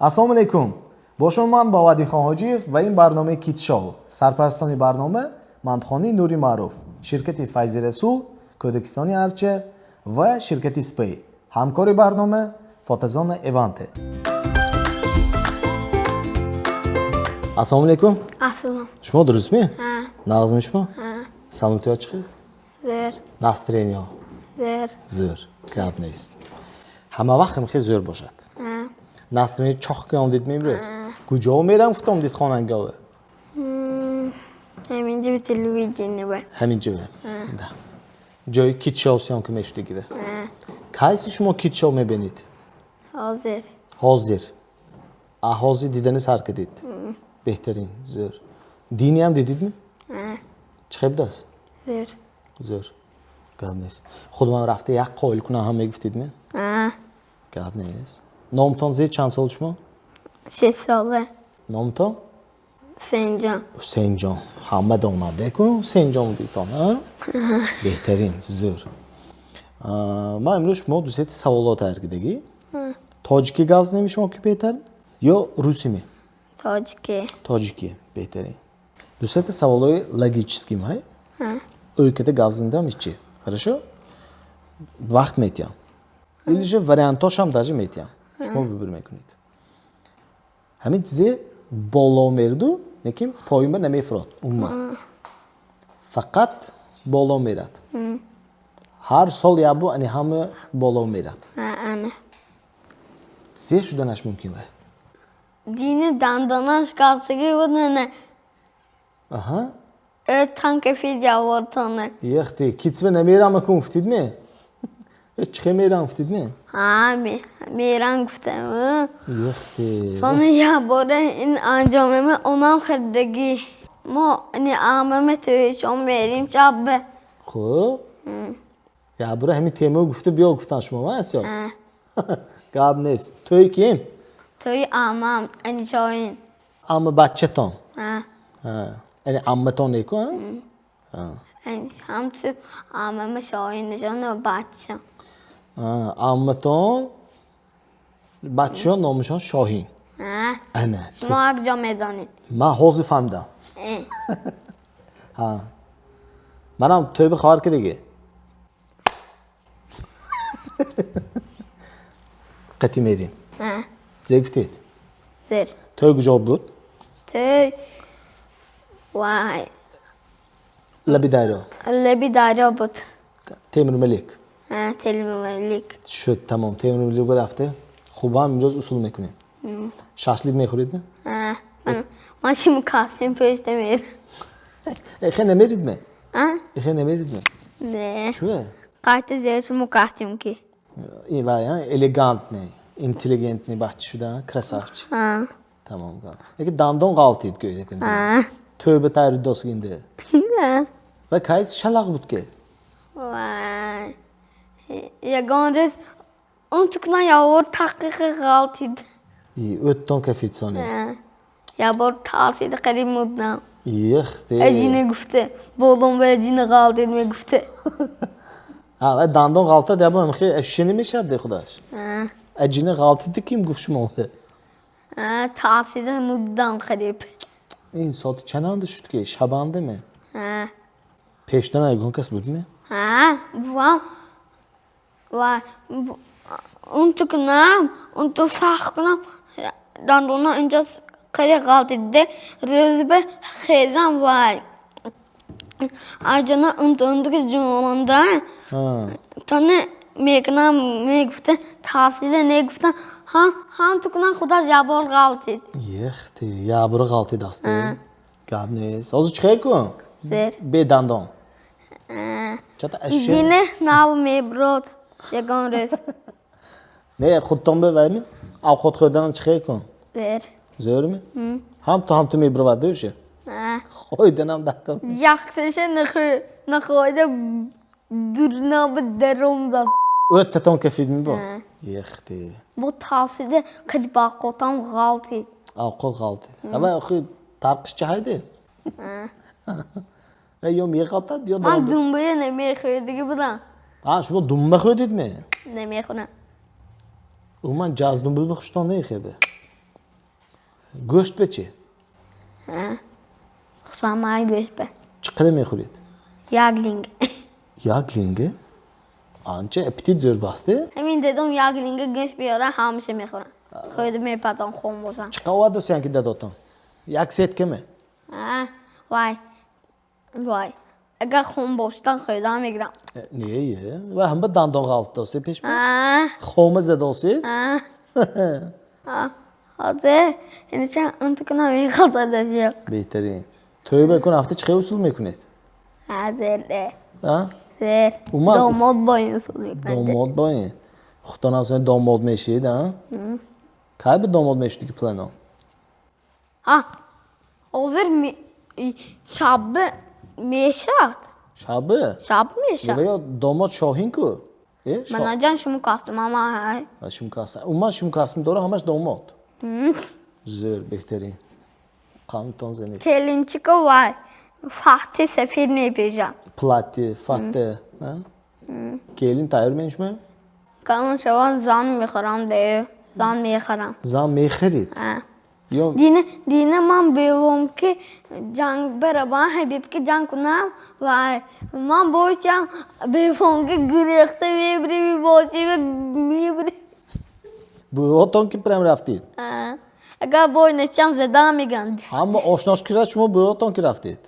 Assalomu alaykum. Boshoman Bovadixon Hojiyev va in barnome Kit Show. Sarparastoni barnome Mandxoni Nuri Ma'ruf, shirkati Fayzi Rasul, Kodakistoni Archa va shirkati Spay. Hamkori barnome Fotozona Evante. Assalomu alaykum. Assalom. Shmo durustmi? Ha. Nag'izmishmi? Ha. Samotyochqi? Zo'r. Настроение. Zo'r. Zo'r. Gap nest. Hamma vaqt xil zo'r bo'ladi. Ha. Настроение cho'qqa omdetmaymiz. Kujo meram gufta omdet xonangovi. Heminci bir televizyonu var. Hamincha bilan. Da. Joy Kit Show syomka meshligi. Ha. Qaysi shmo Kit Show mebenit? Hazır. Hozir. Hozir didaniz harakat etdi. Behtarin, zo'r. Dini ham dedingmi? Ha. Chiqibdasiz? Zo'r. Zo'r. Gapnes. Xudman rafta yaq qo'yil kuna hamma guftidmi? Ha. Gapnes. Nomton zey chand solishmi? 6 sala. Nomton? Sencan. Husaynjon. Hamma donadi-ku, Husaynjon deyton, ha? Behtarin, zo'r. Men imroz shmo duseti savolot haqidagi. Tojiki gavz nemishmo ki behtar? Yo rusimi? Tojiki. Tojiki, behtarin. Дусета саволои логическим, хай? O'ykada gavzindam ichi. Хорошо? Vaqt metyan. Или же вариантош ham даже metyan. Shmo vыбор mekunid. Hamid ze bolo merdu, lekin poyima nemefrod. Umuman. Faqat bolo merad. Har sol ya bu ani hamma bolo merad. Ha, ana. Ze shudanash mumkin va. Dini dandanash qaltigi bunani. Aha. Tanke fidya vortone. Yaxti, kitsme nemeram konftidmi? Hiç kemeram konftidmi? Ha, meran guftem. Yaxti. Sonra ya bora in anjameme onam xırdagi. Mo ani amame töyşon verim çabbe. Xo'p. Ya bura hemi temo gufti biyo guftan shmo va asyo. Ha. Gabnes. To'y kim? Toy amam ani shoyin. Amma bachchaton. Ha. Ha. Yani ammaton eko ha? Ha. Ani hamsi amame shoyin jonu bachcha. Ha, ammaton bachchon nomishon Shohin. Ha. Ana. Smoak jamedanit. Men hozir famdam. Ha. Manam to'yga xabar kerak. Qatim edim. Ha. Zegftet. Der. To'yga javob bud. Toy. Vay. Labidaro. Lebi darabut. Temur Melik. Ha, telmelik. Shu tamam. Temur Melik bir hafta. Xubam imroz usul mekunim. Shashlik mexuridmi? Ha. Man şimdi kahvem pöştemir. Exe nemeridmi? Ha? Exe nemeridmi? Ne? Shu. Kahte zeysu mu kahtim ki? Va ya, elegantni, intelligentni bachchuda, krasavchi. Ha. Tamam. Lekin dandon g'alti etdi ko'yda kun. Ha. Tövbe tayyordosi endi. Ha. Va qaysi shalaq butga? Vay. Yagon res on tukna yavur taqiqi g'altid. O'tton kafetsoni. Ha. Yavur tasidi qarib mudnam. Yaxti. Ejini gufte. Bolon ve ejini g'altid me gufte. Ha, va dandon g'alta deb ham shuni meshadi xudosh. Ha. Ajini g'altidi kim gufshmo? Ha, tasidi muddan qarib. این ساعت چند شد شبانده می Ha. پیشتن ایگون کس بود می Ha, vay. Untuk nam, untuk saknam. Dan ona önce kare kaldı. Rezbe xezan vay. Acana untuk zamanda. ha Tane meknam megfte tahsile ne guftan. Han tukna xuda jabor kaldı. یختی یا برو غلطی دسته گاد نیست آزو چیکار کن Der. به دندان چطور اشیا Dine nav mebrod. Yagon res. نه خودتون ببری آب خود خودن چیکار کن Der. زور می هم تو میبرو دوشه Ha. خودنم دکم Yaxşı ne koydu durna bir deromda. öt تون کفید می با یختی Bu tavsiyede kırba kotam galti. آب خود غلطی اما خود ترقش چه هایده یا میقاطد یا Ben دام dumbaya ne meyxeydi gibi lan. شما دوم خودید می Ne meyxuna. من جاز دوم بخشتان نه خیبه Go'sht chi? Samay go'sht be. Chiqadi mexuriyat. Yagling. Yaglingi? Ancha appetit zo'r bastı. همین dedim yaglinga go'sht بیارن همیشه میخورن. خود میپدن خون بزن. Chiqavadi senki dadotan. Yak setkami? وای وای اگر خون باشتن خیلی میگیرم. Niye? Va ham bir dandon g'altasi pesh pesh. Xoma zadosi. hadi yine sen antıkına bir kadar da diyor. Behtarin. Tövbe kun hafta chiqay usul mekunit. Hadi. Ha? Ver. Umar- Domot boyusu. Domod boyin. Xudodan sen domod meshiydi, ha? Qay bir domod meshidagi plan o? Ha. Olur mi? Şabı meşat. Shabi. Şabı meşat. Yo domod shohin-ku. Ben acan şunu kastım ama hay. Shumkasım. Umuman shumkasım doğru hamash domod. Zo'r, behtarin. Qanton zenit. Kelinçik var. Fatih Sefir ne yapacağım? Plati, fatte, ha? Kelin tayyor menishmi? Kanun şavan zan میخورم diyor. Zan میخورم. Zam mexerit. Yo دینه من بیوم که جنگ بره با حبیب که جنگ کنم و من باشم بیوم که گریخته میبری باشی میبری bu oton ki prem raftid. اگر بای نشم زده میگن Amma oshnosh kirachmi bu oton ki raftid.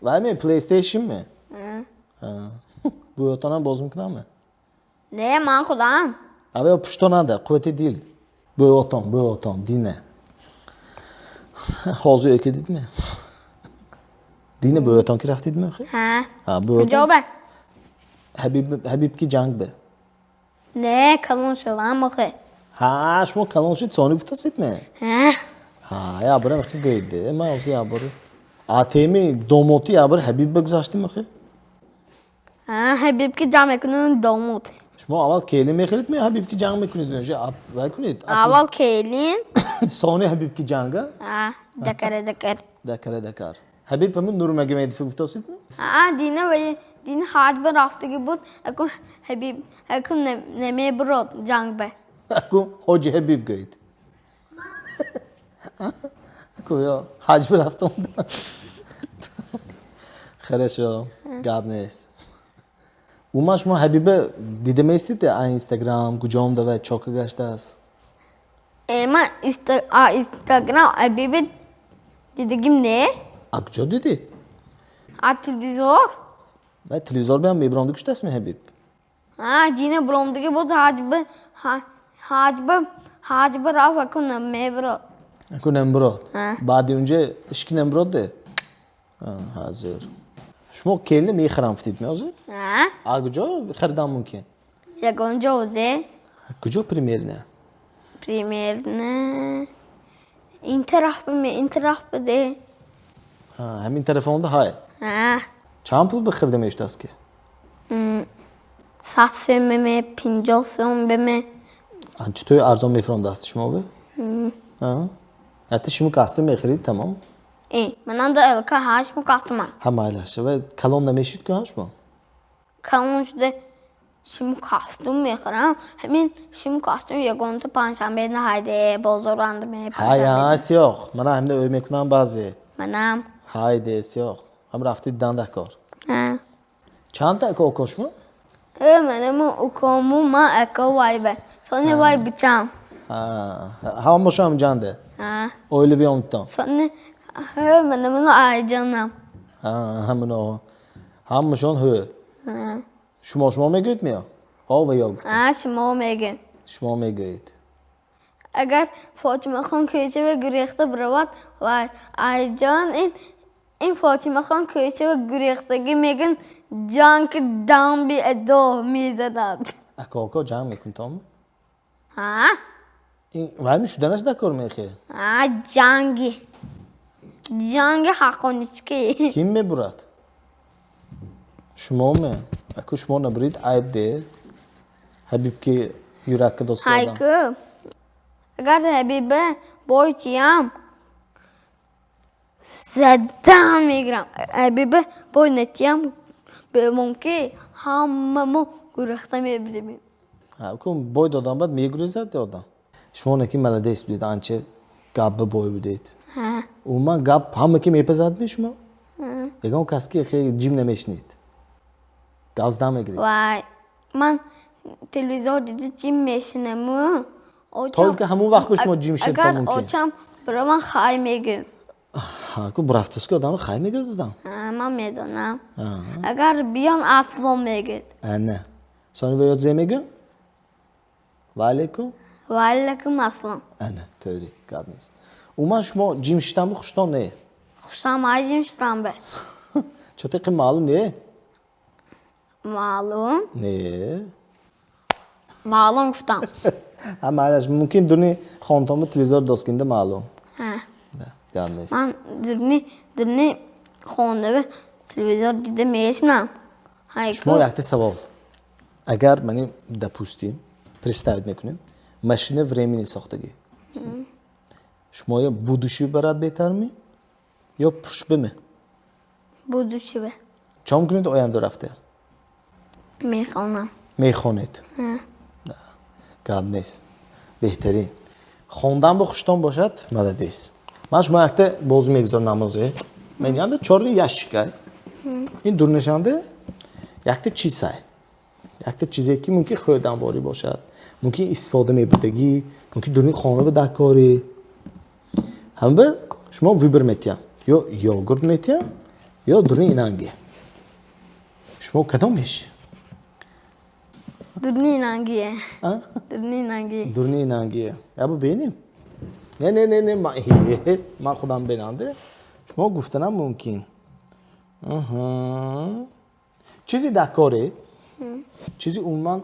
Vay mi PlayStation mi? Ha. Bu oton ham bozum kunami? نه من خودم Ava yo pushtonada, quvvati dil. Bu oton, dine. Hozir yoki dedimi? Dine bu oton ki raftidmi? ها Ha, bu oton. جوابه Habib ki jang be. نه کلون شوام آخه Ha, shmo kalonshit soni butasidmi? ها Ha, ya bura mixi goydi. Ma o'zi ya bura. Atemi domoti ya bura Habib bugzashdimi xi? ها حبیب که جمع کنون دوموت Shmo avval kelin mexirit mi Habib ki jang mekunid önce? Vay kunid. اول کلین Soni Habib ki janga. دکره دکر Dakar. Habib hamın Nur Magomedov butasidmi? دینه و دین حاج به رفتگی بود اکن حبیب اکن نمی برود جنگ به Aku hoca Habib goydi. Aku ya haj bir hafta oldu. Хорошо. Gabnes. Umash mo Habibe didemeysi de Instagram kujomda ve çok gaştas. اما اینستاگرام حبیب دیدگیم نه Akjo dedi. تلویزیون Ve televizor ben mebramda kuştas mı Habib? دینه برامدگی بود حاج به رفت اکن نمی برود Aku Nemrod. Ha. Badi önce işki Nemrod de. Ha, hazır. Şmo kelini mi xaram ftid mi hazır? Akjo xardam mumkin. یگان جوزه Akjo primerine. پریمیر نه این طرف بده Ha, hemin telefonda hay. Çam pul bixir demeyiş tas ki. 100 سوم بمه 50 سوم بمه Ançı toy arzon mefron dastı şmo be. Ha. Hatta şimdi kastım mexirit tamam. من da elka haş mı katma Ha maylaşı ve kalon da meşit gühaş mı? kalın şude şimdi kastım میخورم همین şimdi kastım یگان تو پنجشنبه نه haydi بازارند می Ha ya yok. Bana hem de övmek kunan bazı. منم Haydi yok. Hem rafti dandakor. ها Çanta eko okoş mu? منم اکامو ما اکا وای به sonra vay bıçağım Ha. Ha boşam cande. ها Öyle bir omuttan. sonra منم ay canım Ha hemen o. Ham şon hı. ها Şmo me götmüyor. O ve yok. شما میگن Şmo me göt. اگر فاطمه خان کوچه و گریخته برود و ایجان این فاطمه خان کوچه و گریختگی میگن جان که دام بی ادو میدادد Eko oko can mekun tamam mı? ها Var mı şu deneş dakor mekhi? ها جنگی جنگ حقانیچکی Kim mi Burat? Şmo mu? Eko şmo ne Burat ayıp değil. Habib ki yürekli dostu adam. هایکو اگر حبیبه بایتیم زدم میگیرم حبیبه بای نتیم به ممکن هممو گرخته میبریم Ha, eko boy da adam bad mi gürüzat de adam. Şmo ne ki melades bildi ançe گاب بای بودید ها اوما گاب همه که میپزد می شما یکم کسی که خیلی جیم نمیشنید گازده میگرید وای من تلویزیون دیدی جیم میشنم تا که همون وقت به شما جیم شد اگر ممکن آچم برای من خواهی میگم ها که برافتوس که آدم خیلی میگه دادم من میدونم اگر بیان اصلا میگید نه سانی ویاد زی میگه وعلیکم وعلیکم السلام نه توری گاب نیست اوما شما جیم شدن بو خوشتان نه خوشم های جیم شدم به چطور که معلوم نه معلوم نه معلوم گفتم هم معلش ممکن دونی خانتام تلویزیون دوست کنده معلوم ها نه گاب نیست من درنی خونده به تلویزیون دیده میشنم شما وقتی سوال اگر منی دپوستیم представить میکنیم ماشین времени ساختگی شما یا будущее برات بهتر می یا پشبه می بودوشی به چه میکنید آینده رفته میخوانم میخونید نه گاب نیست بهترین خوندن به خوشتان باشد مددیست من شما وقتی باز میگذار نمازه میگن چهار یاشکای این دور نشانده یکت چیزای یکت چیزی که ممکن خودم باری باشد ممکن استفاده میبردگی ممکن دورنی خانه به دکاری هم به شما ویبر میتیم یا یوگورت میتیم یا دورنی اینانگی شما کدام میشه درنی نانگیه درنی نانگی دورنی اینانگیه یا با بینیم نه من خودم بیننده شما گفتنم ممکن چیزی دکاره چیزی اونمان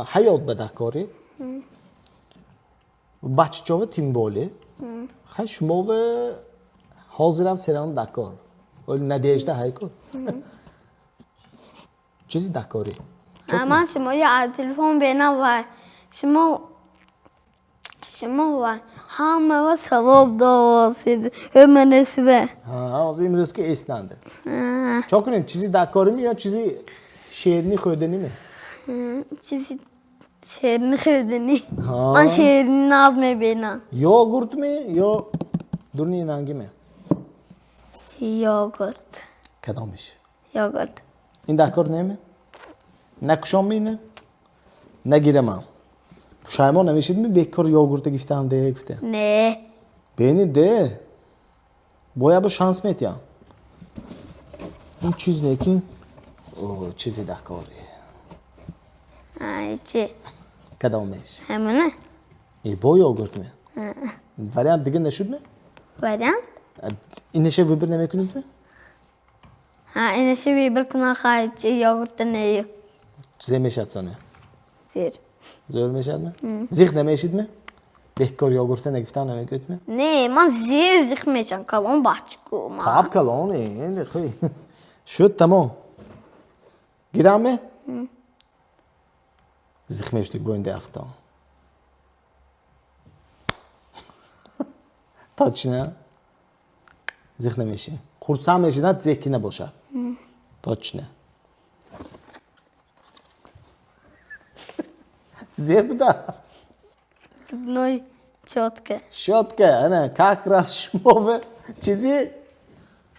حیات به دکاره بچه چاوه تیم باله خیلی شما و حاضرم سران دکار ولی ندیجده های کن چیزی دکاره من شما یا تلفن بینم و شما و همه و سلام دوستید همه نسبه از این روز که ایستنده چا کنیم چیزی دکاره می یا چیزی شیرنی خودنی می چیزی شیرینی خودنی من شیرینی ناز میبینم یوگورت می یا دورنی اینانگی می یوگورت کدامش یوگورت این دکار نمی نکشام می نه نگیرم هم شایما نمیشید می بیکار یوگورت گفتم ده گفته نه بینی ده باید با شانس میتیم این چیز نیکین اوه چیزی دکاره چی کدامش همونه ای با یوگورت می وریانت دیگه نشود می وریان اینشه ویبر نمیکنید می اینشه بیبر کنه خواهی چی یوگورت نیو زی میشد سانه زیر زور میشد می زیخ نمیشید می بیکار یوگورت نگفتم نمیکنید می نه من زیر میشم کلون بچکو خب کلانه این خیلی شد تمام گیرم می زیخ میشتک بوینده افتان تاچ نه زیخ نمیشی خورسم میشیدن زیکی نباشد تاچ نه زیب دست نوی چotke شد که نه کاک راست شما به چیزی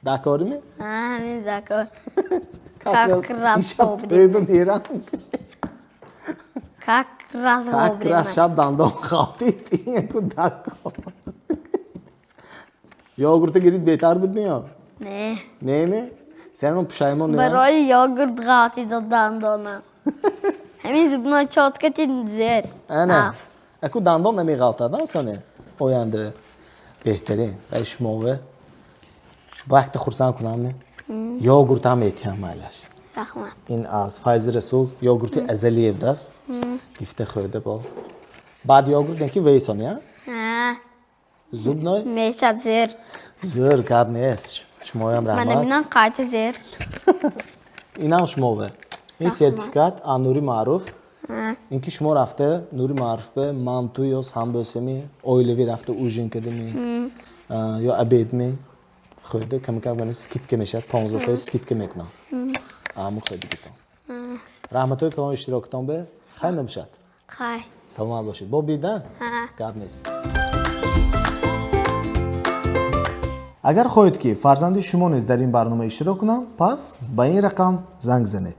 دکاری می همین دکار کاک راست ایشب توی بمیرن کاک راست کاک راست شب دندان خواهدید این کو دکار یوگورت گیرید بهتر بود نیا نه sen اون پشایمون نه برای یوگورت قاطی دادن دانم همین زبنای چotke چی زیر نه اکو دندان نمیغلطه سانه آینده بهترین و شما وقت خورسان کنم یوگورت هم ایتیم مالش رحمت این از فایز رسول یوگورت ازلی بدست گفته خورده با بعد یوگورت نکی ویسانی ها زوب نای میشه زیر کاب نیست شما هم من رحمت نمیدونم قاطی زیر این هم شما به این سرتیفیکات نوری معروف اینکه شما رفته نوری معروف به مانتو یا سامبوسمی اویلوی رفته اوژین کدمی یا ابید می خورده کم کم کنه سکیت که میشه 15 تا سکیت که میکنم آمو خیلی بیتون رحمتوی کلان اشتراکتان به خیلی نمیشد خیلی سلامت باشید با بیدن گاب نیست اگر خواهید که فرزند شما نیز در این برنامه اشتراک کنم پس با این رقم زنگ زنید.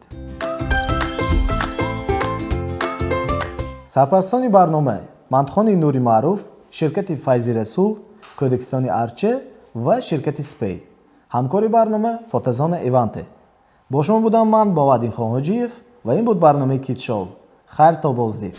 سرپرستان برنامه مندخان نوری معروف، شرکت فیضی رسول، کودکستان ارچه و شرکت سپی. همکار برنامه فاتزان ایونته. با شما بودم من بابدین خان حاجیف و این بود برنامه کیت شو. خیر تا بازدید.